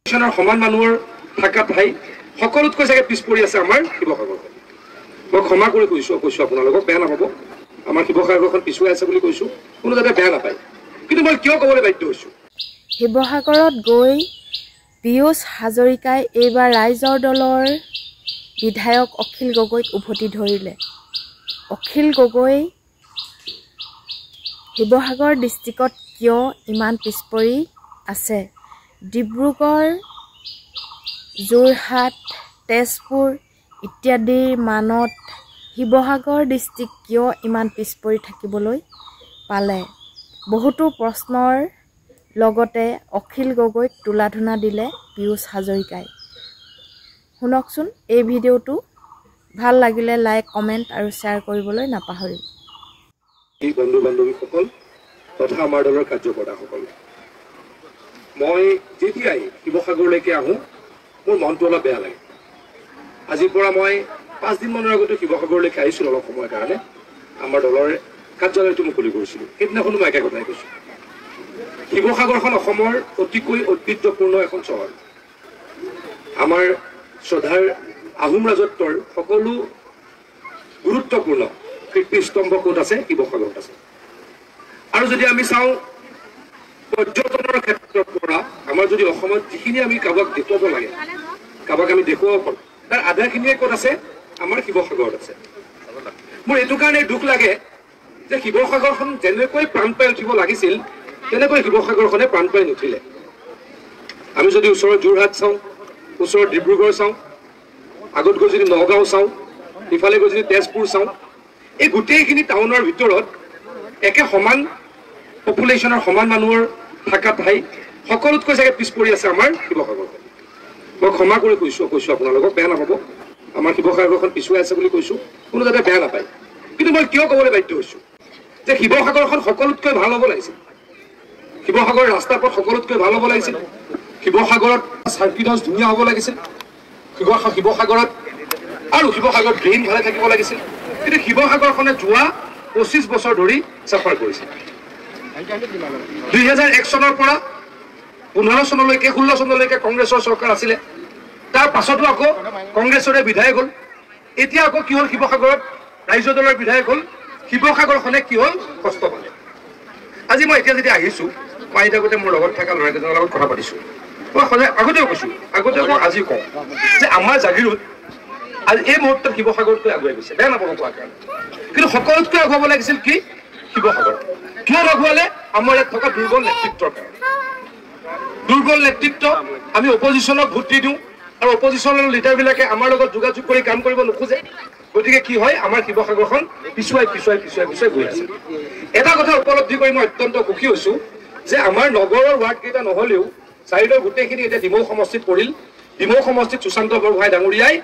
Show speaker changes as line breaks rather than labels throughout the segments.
সমান মানুহৰ থাকা ঠাই সকলোতকৈ চাগে পিছ পৰি আছে আমাৰ শিৱসাগৰ। মই ক্ষমা কৰি কৈছো আপোনালোকক, বেয়া নাপাব। আমাৰ শিৱসাগৰখন পিছুৱাই আছে বুলি কৈছো, কোনো যাতে বেয়া নাপায়। কিন্তু মই কিয় ক'বলৈ বাধ্য হৈছো,
শিৱসাগৰত গৈ পীয়ুষ হাজৰিকাই এইবাৰ ৰাইজৰ দলৰ বিধায়ক অখিল গগৈক উভতি ধৰিলে। অখিল গগৈ শিৱসাগৰ ডিষ্ট্ৰিক্টত কিয় ইমান পিছ পৰি আছে? ডিব্ৰুগড়, যোৰহাট, তেজপুৰ ইত্যাদিৰ মানত শিৱসাগৰ ডিষ্ট্ৰিক্ট কিয় ইমান পিছ পৰি থাকিবলৈ পালে? বহুতো প্ৰশ্নৰ লগতে অখিল গগৈক তোলাধুনা দিলে পীয়ুষ হাজৰিকাই। শুনকচোন এই ভিডিঅ'টো। ভাল লাগিলে লাইক, কমেণ্ট আৰু শ্বেয়াৰ কৰিবলৈ নাপাহৰিব।
এই বন্ধু বান্ধৱীসকল তথা আমাৰ দলৰ কাৰ্যকৰ্তাসকল, মই যেতিয়াই শিৱসাগৰলৈকে আহোঁ মোৰ মনটো অলপ বেয়া লাগে। আজিৰ পৰা মই 5 দিনমানৰ আগতে শিৱসাগৰলৈকে আহিছিলোঁ অলপ সময়ৰ কাৰণে। আমাৰ দলৰ কাৰ্যালয়টো মুকলি কৰিছিলোঁ। সেইদিনাখনো মই একে কথাই কৈছোঁ, শিৱসাগৰখন অসমৰ অতিকৈ ঐতিহ্যপূৰ্ণ এখন চহৰ। আমাৰ শ্ৰদ্ধাৰ আহোম ৰাজত্বৰ সকলো গুৰুত্বপূৰ্ণ কীৰ্তিস্তম্ভ ক'ত আছে? শিৱসাগৰত আছে। আৰু যদি আমি চাওঁ পৰ্যটনৰ ক্ষেত্ৰৰ পৰা আমাৰ যদি অসমত যিখিনি আমি কাৰোবাক দেখুৱাব লাগে, কাৰোবাক আমি দেখুৱাব পাৰোঁ, তাৰ আধাখিনিয়ে ক'ত আছে? আমাৰ শিৱসাগৰত আছে। মোৰ এইটো কাৰণে দুখ লাগে যে শিৱসাগৰখন যেনেকৈ প্ৰাণ পাই উঠিব লাগিছিল তেনেকৈ শিৱসাগৰখনে প্ৰাণ পাই নুঠিলে। আমি যদি ওচৰৰ যোৰহাট চাওঁ, ওচৰৰ ডিব্ৰুগড় চাওঁ, আগত গৈ যদি নগাঁও চাওঁ, ইফালে গৈ যদি তেজপুৰ চাওঁ, এই গোটেইখিনি টাউনৰ ভিতৰত একে সমান পপুলেশ্যনৰ সমান মানুহৰ থাকা ঠাই সকলোতকৈ চাগে পিছ পৰি আছে আমাৰ শিৱসাগৰখন। মই ক্ষমা কৰি কৈছো আপোনালোকক, বেয়া নাপাব। আমাৰ শিৱসাগৰখন পিছুৱাই আছে বুলি কৈছো, কোনো যাতে বেয়া নাপায়। কিন্তু মই কিয় ক'বলৈ বাধ্য হৈছো যে শিৱসাগৰখন সকলোতকৈ ভাল হ'ব লাগিছিল। শিৱসাগৰৰ ৰাস্তা পথ সকলোতকৈ ভাল হ'ব লাগিছিল। শিৱসাগৰত চাৰ্কিট হাউচ ধুনীয়া হ'ব লাগিছিল। শিৱসাগৰত আৰু শিৱসাগৰত ড্ৰেইন ভালে থাকিব লাগিছিল। কিন্তু শিৱসাগৰখনে যোৱা 25 বছৰ ধৰি চাফাৰ কৰিছে। 2001 চনৰ পৰা 15 চনলৈকে 16 চনলৈকে কংগ্ৰেছৰ চৰকাৰ আছিলে। তাৰ পাছতো আকৌ কংগ্ৰেছৰে বিধায়ক হ'ল। এতিয়া আকৌ কি হ'ল? শিৱসাগৰত ৰাইজৰ দলৰ বিধায়ক হ'ল। শিৱসাগৰখনে কি হ'ল? কষ্ট পালে। আজি মই এতিয়া যেতিয়া আহিছোঁ, মই আহি থাকোঁতে মোৰ লগত থকা ল'ৰাকেইজনৰ লগত কথা পাতিছোঁ। মই সদায় আগতেও কৈছোঁ, আজি কওঁ যে আমাৰ জাগিৰোড আজি এই মুহূৰ্তত শিৱসাগৰতকৈ আগুৱাই গৈছে। বেয়া নাপাব কোৱাৰ কাৰণে। কিন্তু সকলোতকৈ আগুৱাব লাগিছিল কি? শিৱসাগৰ। কিয় আগুৱালে? আমাৰ ইয়াত থকা দুৰ্বল নেতৃত্বৰ কাৰণে। দুৰ্বল নেতৃত্ব। আমি অপজিশ্যনক ভোট দি দিওঁ আৰু অপজিশ্যনৰ লিডাৰবিলাকে আমাৰ লগত যোগাযোগ কৰি কাম কৰিব নোখোজে। গতিকে কি হয়? আমাৰ শিৱসাগৰখন পিছুৱাই গৈ আছে। এটা কথা উপলব্ধি কৰি মই অত্যন্ত সুখী হৈছোঁ যে আমাৰ নগৰৰ ৱাৰ্ডকেইটা নহ'লেও চাইডৰ গোটেইখিনি এতিয়া ডিমৌ সমষ্টিত পৰিল। ডিমৌ সমষ্টিত সুশান্ত বৰগোহাঁই ডাঙৰীয়াই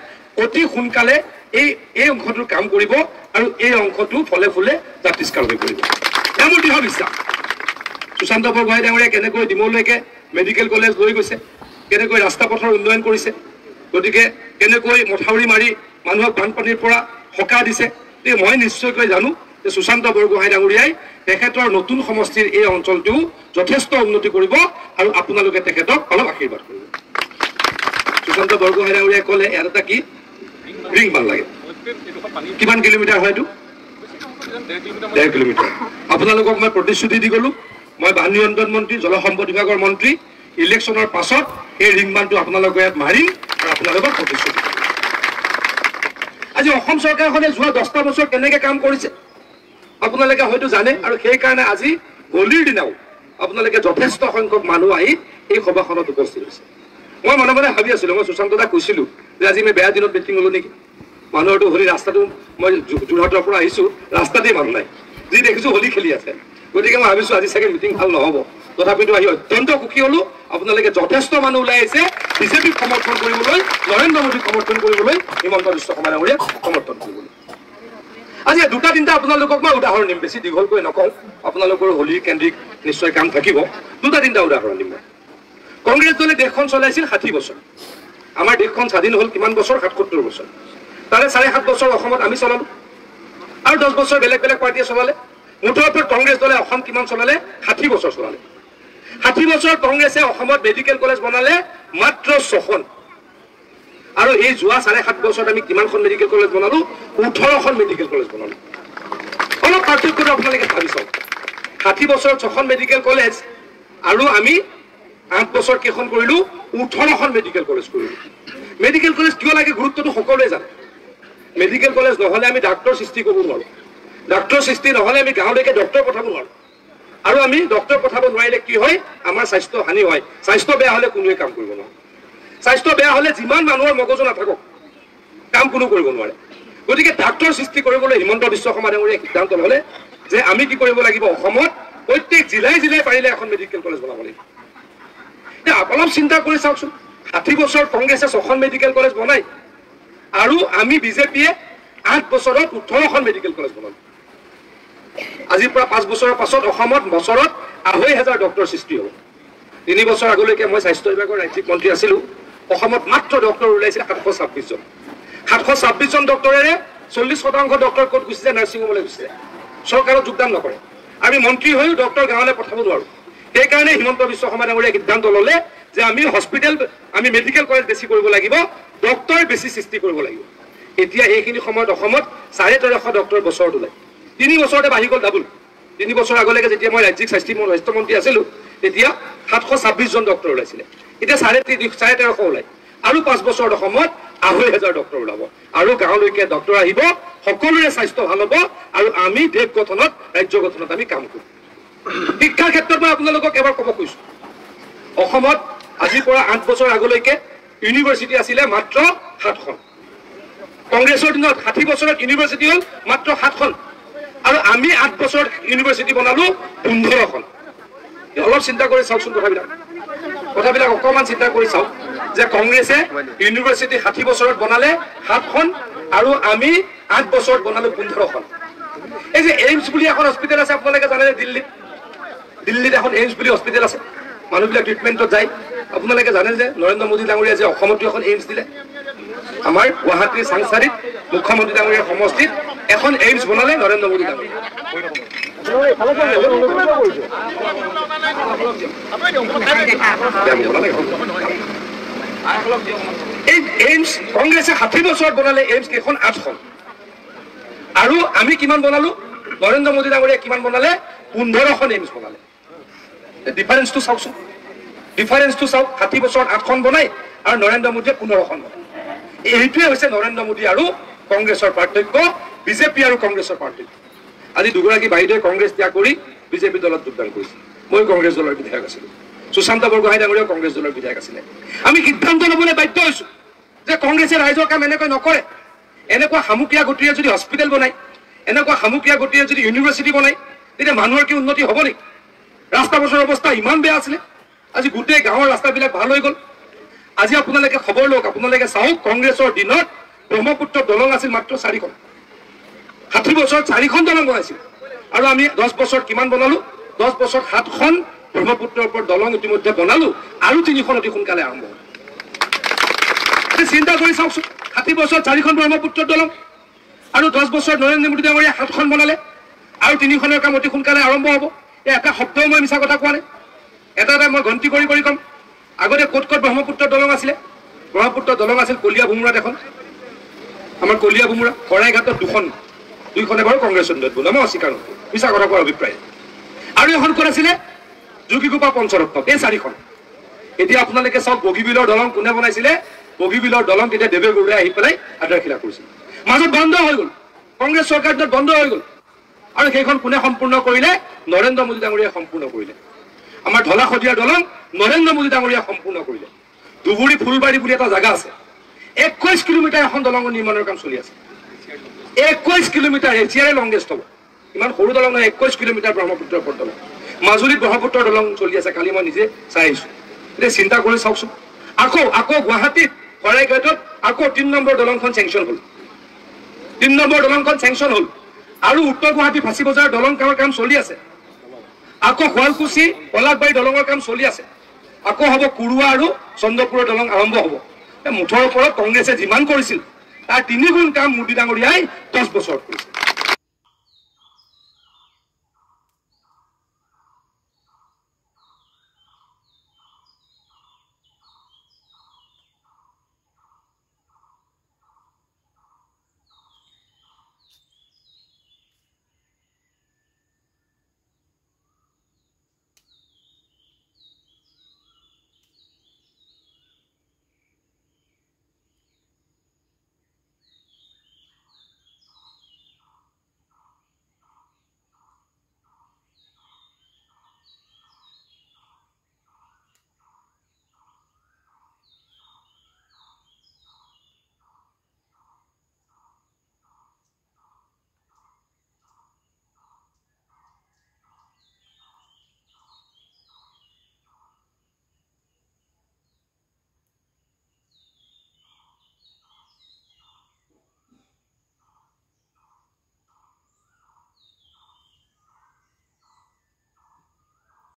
অতি সোনকালে এই অংশটোৰ কাম কৰিব আৰু এই অংশটো ফলে ফুলে জাতিষ্কাৰ হৈ পৰিব। এয়া মোৰ দৃঢ় বিশ্বাস। সুশান্ত বৰগোহাঁই ডাঙৰীয়াই কেনেকৈ ডিমৌলৈকে মেডিকেল কলেজ লৈ গৈছে, কেনেকৈ ৰাস্তা পথৰ উন্নয়ন কৰিছে, গতিকে কেনেকৈ মথাউৰি মাৰি মানুহক বানপানীৰ পৰা সকাহ দিছে, মই নিশ্চয়কৈ জানো যে সুশান্ত বৰগোহাঁই ডাঙৰীয়াই তেখেতৰ নতুন সমষ্টিৰ এই অঞ্চলটো যথেষ্ট উন্নতি কৰিব আৰু আপোনালোকে তেখেতক অলপ আশীৰ্বাদ কৰিব। সুশান্ত বৰগোহাঁই ডাঙৰীয়াই ক'লে ইয়াত এটা কি ৰিং ভাল লাগে। কিমান কিলোমিটাৰ হয়তো? 1.5 কিলোমিটাৰ। আপোনালোকক মই প্ৰতিশ্ৰুতি দি গ'লো, মই বান নিয়ন্ত্ৰণ মন্ত্ৰী, জলসম্পদ বিভাগৰ মন্ত্ৰী, ইলেকশ্যনৰ পাছত এই ৰিং বানটো আপোনালোকৰ ইয়াত মাৰিম আৰু আপোনালোকক প্ৰতিশ্ৰুতি। আজি অসম চৰকাৰখনে যোৱা 10টা বছৰ কেনেকৈ কাম কৰিছে আপোনালোকে হয়তো জানে, আৰু সেইকাৰণে আজি হোলীৰ দিনাও আপোনালোকে যথেষ্ট সংখ্যক মানুহ আহি এই সভাখনত উপস্থিত হৈছে। মই মনে মনে ভাবি আছিলোঁ, মই সুশান্ত দাক কৈছিলোঁ যে আজি মই বেয়া দিনত মিটিং হ'লো নেকি। মানুহৰতো হোলী ৰাস্তাটো, মই যোৰহাটৰ পৰা আহিছোঁ, ৰাস্তাতেই মানুহ নাই, যি দেখিছোঁ হোলী খেলি আছে। গতিকে মই ভাবিছোঁ আজি চাগে মিটিং ভাল নহ'ব। তথাপিতো আহি অত্যন্ত সুখী হ'লোঁ। আপোনালোকে যথেষ্ট মানুহ ওলাই আহিছে বিজেপিক সমৰ্থন কৰিবলৈ, নৰেন্দ্ৰ মোদীক সমৰ্থন কৰিবলৈ, হিমন্ত বিশ্ব শৰ্মা ডাঙৰীয়াক সমৰ্থন কৰিবলৈ। আজি 2-3টা আপোনালোকক মই উদাহৰণ দিম, বেছি দীঘলকৈ নকওঁ। আপোনালোকৰ হোলীৰ কেন্দ্ৰিক নিশ্চয় কাম থাকিব। 2-3টা উদাহৰণ দিম। কংগ্ৰেছ দলে দেশখন চলাইছিল 60 বছৰ। আমাৰ দেশখন স্বাধীন হ'ল কিমান বছৰ? 77 বছৰ। তাৰে 7.5 বছৰ অসমত আমি চলালোঁ আৰু 10 বছৰ বেলেগ বেলেগ পাৰ্টীয়ে চলালে। মুঠৰ ওপৰত কংগ্ৰেছ দলে অসম কিমান চলালে? 60 বছৰ চলালে। 60 বছৰ কংগ্ৰেছে অসমত মেডিকেল কলেজ বনালে মাত্ৰ 6খন আৰু এই যোৱা 7.5 বছৰত আমি কিমানখন মেডিকেল কলেজ বনালো 18খন মেডিকেল কলেজ বনালো অলপ পাৰ্থক্যটো আপোনালোকে ভাবি চাওক 60 বছৰত 6খন মেডিকেল কলেজ আৰু আমি 8 বছৰ কেইখন কৰিলো 18খন মেডিকেল কলেজ কৰিলো মেডিকেল কলেজ কিয় লাগে গুৰুত্বটো সকলোৱে জানে মেডিকেল কলেজ নহলে আমি ডাক্তৰ সৃষ্টি কৰিব নোৱাৰো ডাক্তৰ সৃষ্টি নহলে আমি গাঁৱলৈকে ডক্তৰ পঠাব নোৱাৰো আৰু আমি ডক্তৰ পঠাব নোৱাৰিলে কি হয় আমাৰ স্বাস্থ্য হানি হয় স্বাস্থ্য বেয়া হলে কোনোৱে কাম কৰিব নোৱাৰে স্বাস্থ্য বেয়া হলে যিমান মানুহৰ মগজু নাথাকক কাম কোনো কৰিব নোৱাৰে গতিকে ডাক্তৰ সৃষ্টি কৰিবলৈ হিমন্ত বিশ্ব শৰ্মা ডাঙৰীয়াই সিদ্ধান্ত ল'লে যে আমি কি কৰিব লাগিব অসমত প্ৰত্যেক জিলাই জিলাই পাৰিলে এখন মেডিকেল কলেজ বনাব লাগিব এতিয়া অলপ চিন্তা কৰি চাওকচোন 60 বছৰ কংগ্ৰেছে 6খন মেডিকেল কলেজ বনাই আৰু আমি বিজেপিয়ে 8 বছৰত 18খন মেডিকেল কলেজ বনালো আজিৰ পৰা 5 বছৰৰ পাছত অসমত বছৰত 2,500 ডক্তৰ সৃষ্টি হ'ব 3 বছৰ আগলৈকে মই স্বাস্থ্য বিভাগৰ ৰাজ্যিক মন্ত্ৰী আছিলো অসমত মাত্ৰ ডক্তৰ ওলাইছিল 726 জন 726 জন ডক্তৰেৰে 40% ডক্তৰ ক'ত গুচি যায় নাৰ্ছিং হোমলৈ গুচি যায় চৰকাৰত যোগদান নকৰে আমি মন্ত্ৰী হৈও ডক্তৰ গাঁৱলৈ পঠাব নোৱাৰো সেইকাৰণে হিমন্ত বিশ্ব শৰ্মা ডাঙৰীয়াই সিদ্ধান্ত ল'লে যে আমি হস্পিটেল আমি মেডিকেল কলেজ বেছি কৰিব লাগিব ডক্তৰ বেছি সৃষ্টি কৰিব লাগিব এতিয়া এইখিনি সময়ত অসমত 1350 ডক্তৰ বছৰত ওলাই 3 বছৰতে বাঢ়ি গ'ল ডাবল 3 বছৰ আগলৈকে যেতিয়া মই ৰাজ্যিক স্বাস্থ্য মন্ত্ৰী আছিলো তেতিয়া 726 জন ডক্তৰ ওলাইছিলে এতিয়া 1350 ওলাই আৰু 5 বছৰত অসমত 2,500 ডক্তৰ ওলাব আৰু গাঁৱলৈকে ডক্তৰ আহিব সকলোৰে স্বাস্থ্য ভাল হ'ব আৰু আমি দেশ গঠনত ৰাজ্য গঠনত আমি কাম কৰিম শিক্ষাৰ ক্ষেত্ৰত মই আপোনালোকক এবাৰ ক'ব কৈছো অসমত আজিৰ পৰা 8 বছৰ আগলৈকে ইউনিভাৰ্চিটি আছিলে মাত্ৰ 7খন কংগ্ৰেছৰ দিনত 60 বছৰত ইউনিভাৰ্চিটি হ'ল মাত্ৰ 7খন আৰু আমি 8 বছৰত ইউনিভাৰ্চিটি বনালো 15খন অলপ চিন্তা কৰি চাওকচোন কথাবিলাক অকমান চিন্তা কৰি চাওক যে কংগ্ৰেছে ইউনিভাৰ্চিটি 60 বছৰত বনালে 7খন আৰু আমি 8 বছৰত বনালো 15খন এই যে এইমছ বুলি এখন হস্পিটেল আছে আপোনালোকে জানে দিল্লীত এখন এইমছ বুলি হস্পিটেল আছে মানুহবিলাক ট্ৰিটমেণ্টত যায় আপোনালোকে জানে যে নৰেন্দ্ৰ মোদী ডাঙৰীয়াই যে অসমতো এখন এইমছ দিলে আমাৰ গুৱাহাটীৰ চাংচাৰীত মুখ্যমন্ত্ৰী ডাঙৰীয়াৰ সমষ্টিত এখন এইমছ বনালে নৰেন্দ্ৰ মোদী ডাঙৰীয়াই এইমছ কংগ্ৰেছে 60 বছৰত বনালে এইমছ কেইখন 8খন আৰু আমি কিমান বনালো নৰেন্দ্ৰ মোদী ডাঙৰীয়াই কিমান বনালে 15খন এইমছ বনালে ডিফাৰেন্সটো চাওকচোন ডিফাৰেন্সটো চাওক 60 বছৰত 8খন বনাই আৰু নৰেন্দ্ৰ মোদীয়ে 15খন বনাই এইটোৱে হৈছে নৰেন্দ্ৰ মোদী আৰু কংগ্ৰেছৰ পাৰ্থক্য বিজেপি আৰু কংগ্ৰেছৰ পাৰ্থক্য আজি দুগৰাকী বাইদেৱে কংগ্ৰেছ ত্যাগ কৰি বিজেপি দলত যোগদান কৰিছে মই কংগ্ৰেছ দলৰ বিধায়ক আছিলো সুশান্ত বৰগোহাঁই ডাঙৰীয়াও কংগ্ৰেছ দলৰ বিধায়ক আছিলে আমি সিদ্ধান্ত ল'বলৈ বাধ্য হৈছো যে কংগ্ৰেছে ৰাইজৰ কাম এনেকৈ নকৰে এনেকুৱা সামুকীয়া গতিৰে যদি হস্পিটেল বনায় এনেকুৱা সামুকীয়া গতিৰে যদি ইউনিভাৰ্চিটি বনায় তেতিয়া মানুহৰ কি উন্নতি হ'ব নেকি ৰাস্তা পথৰ অৱস্থা ইমান বেয়া আছিলে আজি গোটেই গাঁৱৰ ৰাস্তাবিলাক ভাল হৈ গ'ল আজি আপোনালোকে খবৰ লওক আপোনালোকে চাওক কংগ্ৰেছৰ দিনত ব্ৰহ্মপুত্ৰ দলং আছিল মাত্ৰ 4খন 60 বছৰত 4খন দলং বনাইছিল আৰু আমি 10 বছৰত কিমান বনালো 10 বছৰত 7খন ব্ৰহ্মপুত্ৰৰ ওপৰত দলং ইতিমধ্যে বনালো আৰু 3খন অতি সোনকালে আৰম্ভ হ'ব চিন্তা কৰি চাওকচোন 60 বছৰত 4খন ব্ৰহ্মপুত্ৰৰ দলং আৰু 10 বছৰত নৰেন্দ্ৰ মোদী ডাঙৰীয়াই 7খন বনালে আৰু 3খনৰ কাম অতি সোনকালে আৰম্ভ হ'ব এটা শব্দও মই মিছা কথা কোৱা নাই এটা মই গন্তি কৰি ক'ম আগতে ক'ত ব্ৰহ্মপুত্ৰ দলং আছিলে ব্ৰহ্মপুত্ৰ দলং আছিল কলিয়া ভুমুৰাত এখন আমাৰ কলিয়া ভুমুৰা শৰাইঘাটত 2খনে বাৰু কংগ্ৰেছৰ দিনত বনোৱা মই অস্বীকাৰ নকৰোঁ মিছা কথা কোৱাৰ অভিপ্ৰায় আৰু এখন ক'ত আছিলে যোগীগোপা পঞ্চৰত্ন এই 4খন এতিয়া আপোনালোকে চাওক বগীবিলৰ দলং কোনে বনাইছিলে বগীবিলৰ দলং তেতিয়া দেৱে গৌড়াই আহি পেলাই আধাৰশিলা কৰিছিল মাজত বন্ধ হৈ গ'ল কংগ্ৰেছ চৰকাৰ দিনত বন্ধ হৈ গ'ল আৰু সেইখন কোনে সম্পূৰ্ণ কৰিলে নৰেন্দ্ৰ মোদী ডাঙৰীয়াই সম্পূৰ্ণ কৰিলে আমাৰ ঢলা শদিয়াৰ দলং নৰেন্দ্ৰ মোদী ডাঙৰীয়াই সম্পূৰ্ণ কৰিলে দুবুৰী ফুলবাৰী বুলি এটা জাগা আছে 21 কিলোমিটাৰ এখন দলঙৰ নিৰ্মাণৰ কাম চলি আছে 21 কিলোমিটাৰ এছিয়াৰে লংগেষ্ট হ'ব ইমান সৰু দলং নহয় 21 কিলোমিটাৰ ব্ৰহ্মপুত্ৰৰ ওপৰত দলং মাজুলীত ব্ৰহ্মপুত্ৰৰ দলং চলি আছে কালি মই নিজে চাই আহিছো এতিয়া চিন্তা কৰি চাওকচোন আকৌ গুৱাহাটীত শৰাইঘাটত আকৌ 3 নম্বৰ দলংখন চেংচন হ'ল 3 নম্বৰ দলংখন চেংচন হ'ল আৰু উত্তৰ গুৱাহাটী ফাঁচী বজাৰৰ দলং কাম চলি আছে আকৌ শুৱালকুছি পলাশবাৰী দলঙৰ কাম চলি আছে আকৌ হ'ব কুৰুৱা আৰু চন্দ্ৰপুৰৰ দলং আৰম্ভ হ'ব মুঠৰ ওপৰত কংগ্ৰেছে যিমান কৰিছিল তাৰ 3 গুণ কাম মোদী ডাঙৰীয়াই 10 বছৰত কৰিছে